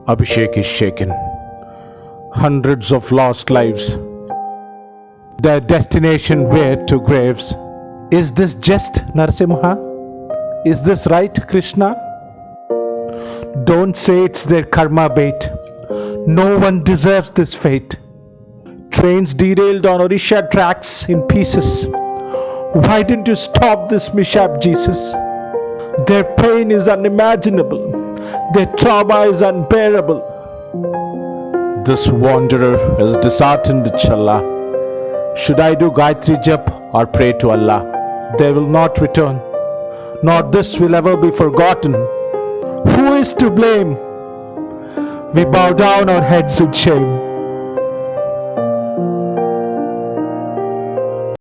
Abhishek is shaken. Hundreds of lost lives. Their destination weird to graves. Is this just Narasimha? Is this right, Krishna? Don't say it's their karma bait. No one deserves this fate. Trains derailed on Odisha tracks in pieces. Why didn't you stop this mishap, Jesus? Their pain is unimaginable. Their trauma is unbearable. This wanderer is disheartened, Challah. Should I do Gayatri Jap or pray to Allah? They will not return, nor this will ever be forgotten. Who is to blame? We bow down our heads in shame.